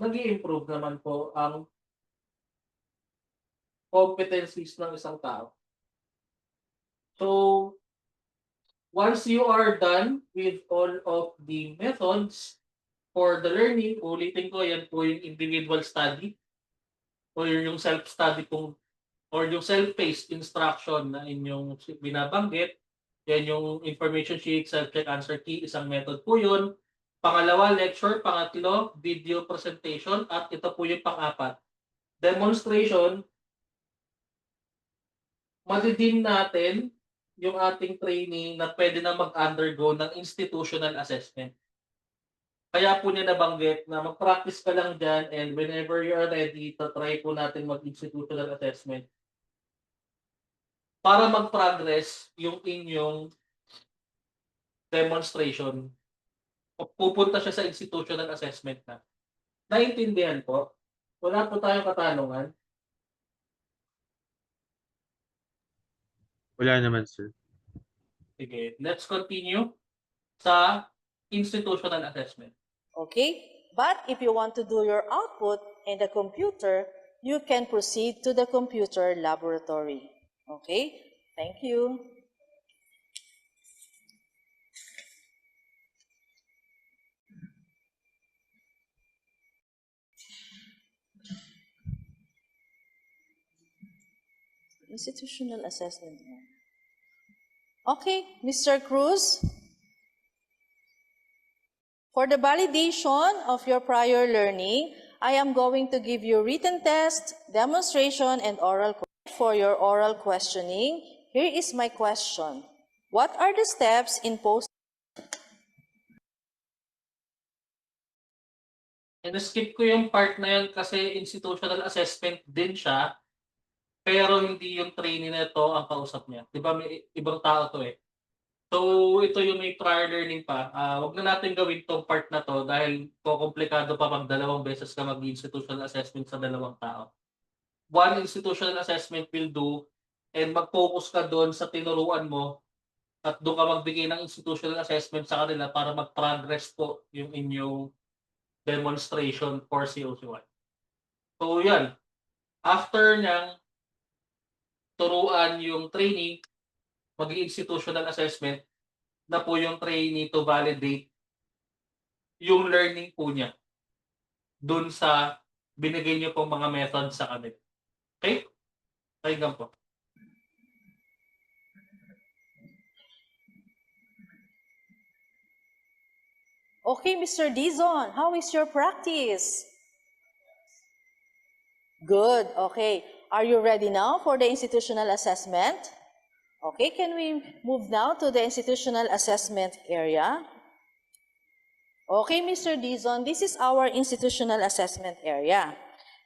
nag-i-improve naman po ang competencies ng isang tao. So, once you are done with all of the methods for the learning, ulitin ko, yan po yung individual study or yung self-study kung or yung self-paced instruction na inyong binabanggit. Yan yung information sheet, self-check, answer key, isang method po yun. Pangalawa, lecture. Pangatlo, video presentation. At ito po yung pang-apat, demonstration. Madidim natin yung ating training na pwede na mag-undergo ng institutional assessment. Kaya po niya nabanggit na mag-practice ka lang dyan and whenever you are ready, try po natin mag-institutional assessment para mag-progress yung inyong demonstration. Pupunta siya sa institutional assessment na. Naintindihan po? Wala po tayong katanungan. Wala naman, sir. Sige, let's continue sa institutional assessment. Okay? But if you want to do your output in the computer, you can proceed to the computer laboratory. Okay? Thank you. Institutional assessment. Okay, Mr. Cruz. For the validation of your prior learning, I am going to give you written test, demonstration, and oral questioning. For your oral questioning, here is my question. What are the steps in post? And-skip ko yung part na yun kasi institutional assessment din siya, pero hindi yung trainee na ito ang kausap niya. Di ba may ibang tao to eh. So ito yung may prior learning pa. Wag na natin gawin tong part na to dahil komplikado pa pag dalawang beses ka mag-institutional assessment sa dalawang tao. One institutional assessment will do and mag-focus ka doon sa tinuruan mo at doon ka magbigay ng institutional assessment sa kanila para mag-progress po yung inyong demonstration for COC1. So yan, after niyang turuan yung trainee, mag-institutional assessment na po yung trainee to validate yung learning po niya dun sa binigay niyo pong mga methods sa kanila. Okay? Pakinggan po. Okay, Mr. Dizon, how is your practice? Good, okay. Are you ready now for the institutional assessment? Okay, can we move now to the institutional assessment area? Okay, Mr. Dizon, this is our institutional assessment area.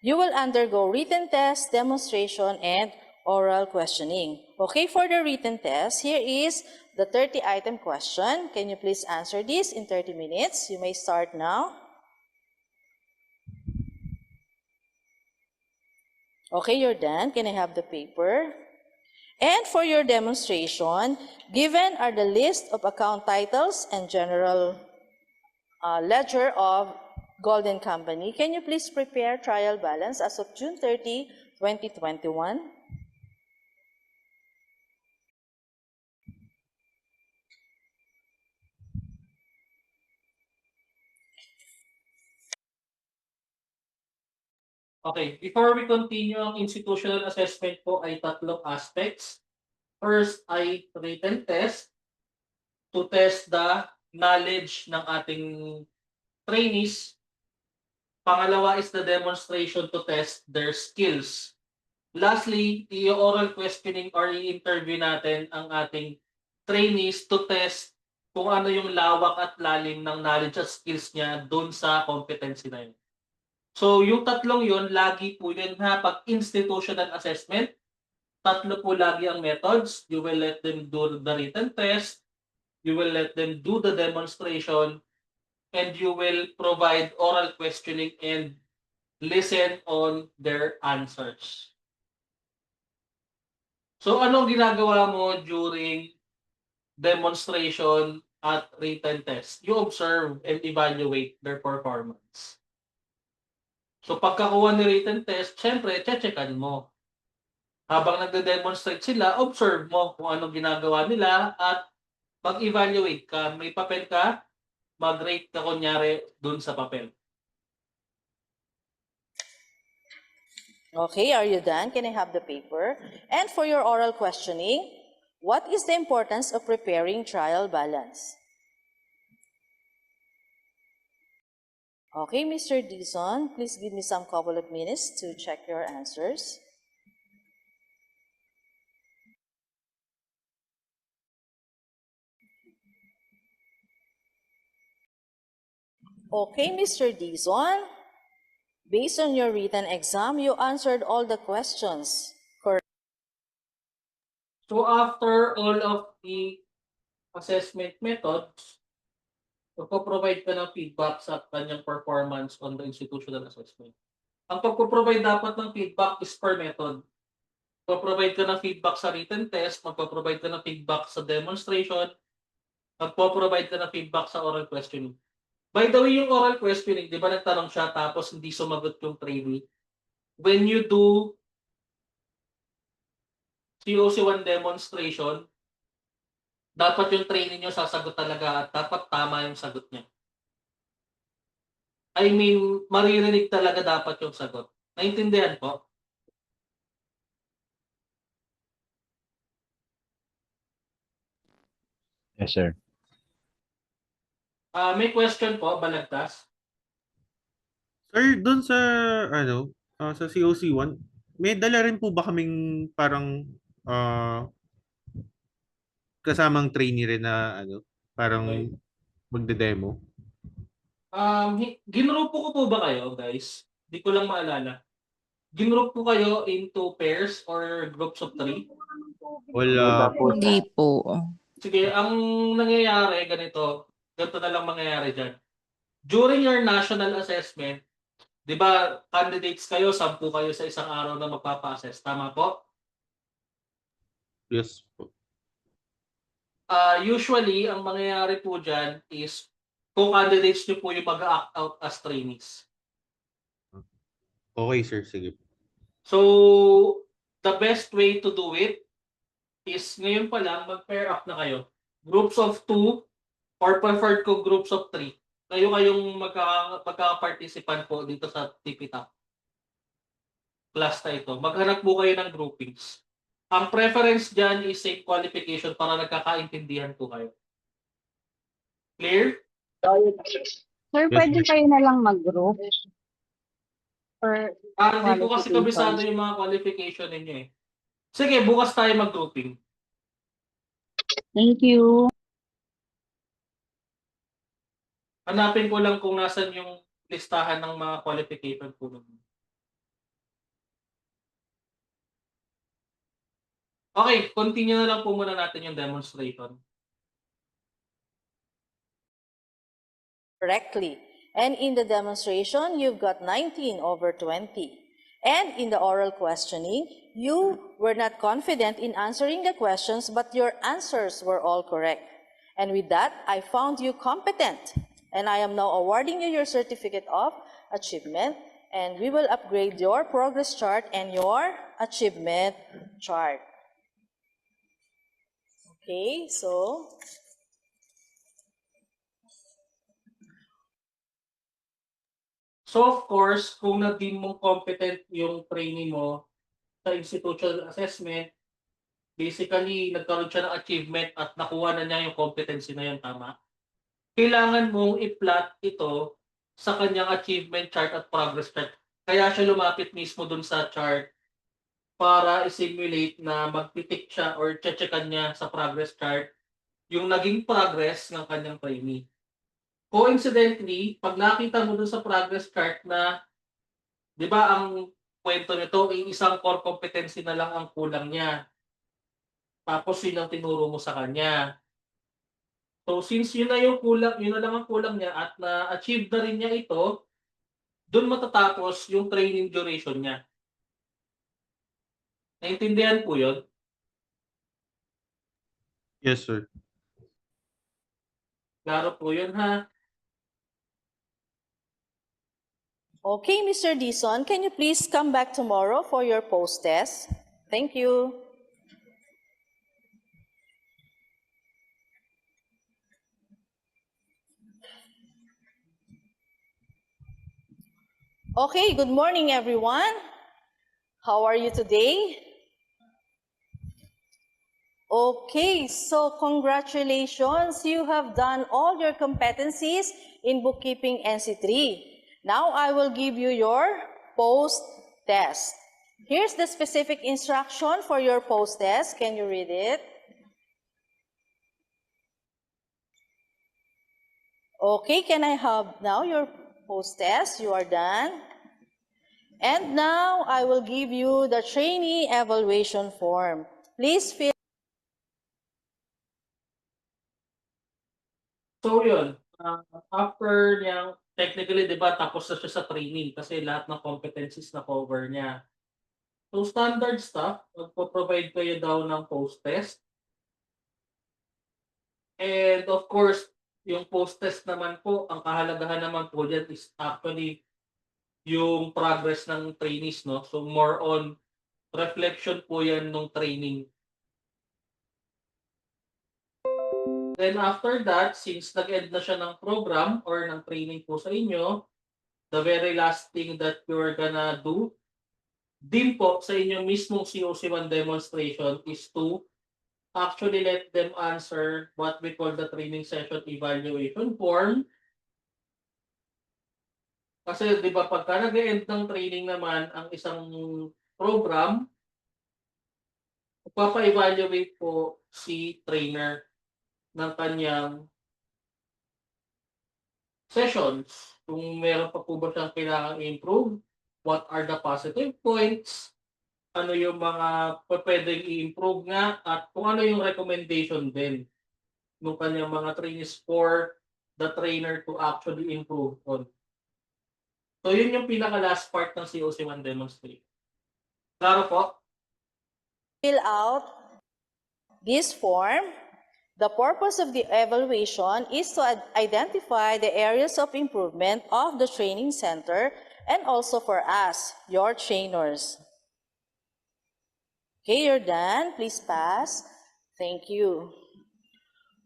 You will undergo written test, demonstration, and oral questioning. Okay, for the written test, here is the 30-item question. Can you please answer this in 30 minutes? You may start now. Okay, you're done. Can I have the paper? And for your demonstration, given are the list of account titles and general ledger of Golden Company. Can you please prepare trial balance as of June 30, 2021? Okay, before we continue, ang institutional assessment po ay tatlong aspects. First ay written test to test the knowledge ng ating trainees. Pangalawa is the demonstration to test their skills. Lastly, i-oral questioning or i-interview natin ang ating trainees to test kung ano yung lawak at lalim ng knowledge at skills niya doon sa competency na yun. So, yung tatlong yun, lagi po yun ha, pag institutional assessment, tatlo po lagi ang methods. You will let them do the written test, you will let them do the demonstration, and you will provide oral questioning and listen on their answers. So anong ginagawa mo during demonstration at written test? You observe and evaluate their performance. So pagkakuha ni written test, syempre, checkan mo. Habang nagde-demonstrate sila, observe mo kung anong ginagawa nila at mag-evaluate ka. May papel ka, mag-rate ka kunyari dun sa papel. Okay, are you done? Can I have the paper? And for your oral questioning, what is the importance of preparing trial balance? Okay, Mr. Dizon, please give me some couple of minutes to check your answers. Okay, Mr. Dizon, based on your written exam, you answered all the questions. So after all of the assessment methods, magpo-provide ka ng feedback sa kanyang performance on the institutional assessment. Ang pagpo-provide dapat ng feedback is per method. Magpo-provide ka ng feedback sa written test, magpo-provide ka ng feedback sa demonstration, magpo-provide ka ng feedback sa oral questioning. By the way, yung oral questioning, di ba nagtanong siya tapos hindi sumagot yung trainee? When you do COC1 demonstration, dapat yung trainee nyo sasagot talaga at dapat tama yung sagot niya. I mean, maririnig talaga dapat yung sagot. Naintindihan po? Yes, sir. May question po, Balagtas? Sir, doon sa sa COC1, may dala rin po ba kaming parang kasamang trainee rin na parang Okay. magde-demo? Ginroup ko po ba kayo, guys? Di ko lang maalala. Ginroup po kayo into pairs or groups of 3? Wala po. Hindi po. Sige, ang nangyayari ganito na lang mangyayari dyan. During your national assessment, di ba, candidates kayo, 10 kayo sa isang araw na magpapa-assess. Tama po? Yes po. Usually, ang mangyayari po dyan is kung candidates nyo po yung mag-act out as trainees. Okay, sir. Sige. So, the best way to do it is ngayon pa lang mag-pair up na kayo. Groups of 2 or preferred ko groups of 3. Kayo kayong magkaka-participant po dito sa TPTAP class na ito. Maghanap po kayo ng groupings. Ang preference dyan is same qualification para nagkakaintindihan po kayo. Clear? Sir, pwede kayo na lang mag-group? Or Hindi ko kasi kabisado yung mga qualification ninyo eh. Sige, bukas tayo mag-grouping. thank you. Hanapin ko lang kung nasan yung listahan ng mga qualification po ninyo. Okay, continue na lang po muna natin yung demonstration. Correctly. And in the demonstration, you've got 19 over 20. And in the oral questioning, you were not confident in answering the questions, but your answers were all correct. And with that, I found you competent. And I am now awarding you your certificate of achievement. And we will upgrade your progress chart and your achievement chart. Okay, so of course, kung naging mong competent yung trainee mo sa institutional assessment, basically, nagkaroon siya ng achievement at nakuha na niya yung competency na yun, tama? Kailangan mong i-plot ito sa kanyang achievement chart at progress chart. Kaya siya lumapit mismo dun sa chart para i-simulate na magtitik siya or checkan niya sa progress chart yung naging progress ng kanyang trainee. Coincidentally, pag nakita mo dun sa progress chart na, di ba ang kwento nito, isang core competency na lang ang kulang niya. Tapos yun ang tinuro mo sa kanya. So since yun na yung kulang, yun na lang ang kulang niya at na-achieve na rin niya ito, dun matatapos yung training duration niya. Naintindihan po yun? Yes, sir. Klaro po yun, ha? Okay, Mr. Dison, can you please come back tomorrow for your post-test? Thank you. Okay, good morning, everyone. How are you today? Okay, so congratulations. You have done all your competencies in bookkeeping NC3. Now I will give you your post-test. Here's the specific instruction for your post-test. Can you read it? Okay, can I have now your post-test? You are done. And now I will give you the trainee evaluation form. Please fill. So yun, after niyang, technically, di ba, tapos na siya sa training kasi lahat ng competencies na cover niya. So standard stuff, magpo-provide kayo daw ng post-test. And of course, yung post-test naman po, ang kahalagahan naman po dyan is actually yung progress ng trainees, no? So more on reflection po yan nung training. Then after that, since nag-end na siya ng program or ng training po sa inyo, the very last thing that you're gonna do din po sa inyong mismong COC1 demonstration is to actually let them answer what we call the training session evaluation form. Kasi di ba pagka nag-end ng training naman ang isang program, papa-evaluate po si trainer ng kanyang sessions. Kung meron pa po ba siyang kailangang improve, what are the positive points, ano yung mga pwedeng i-improve nga, at kung ano yung recommendation din ng kanyang mga trainees for the trainer to actually improve on. So yun yung pinaka-last part ng COC1 demonstration. Klaro po? Fill out this form. The purpose of the evaluation is to identify the areas of improvement of the training center and also for us, your trainers. Okay, you're done. Please pass. Thank you.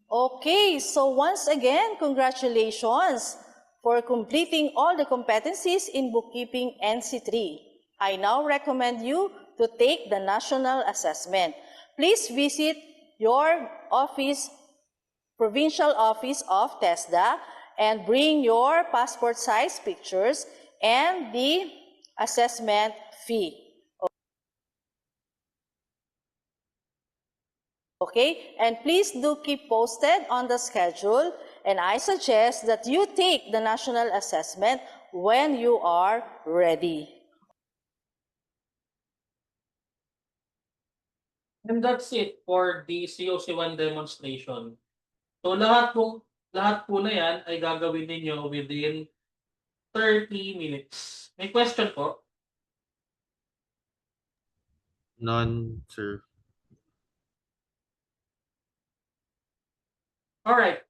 Okay, so once again, congratulations for completing all the competencies in bookkeeping NC3. I now recommend you to take the national assessment. Please visit your office, provincial office of TESDA, and bring your passport size pictures and the assessment fee. Okay, and please do keep posted on the schedule, and I suggest that you take the national assessment when you are ready. And that's it for the COC1 demonstration. So lahat po na yan ay gagawin ninyo within 30 minutes. May question po? None, sir. Alright.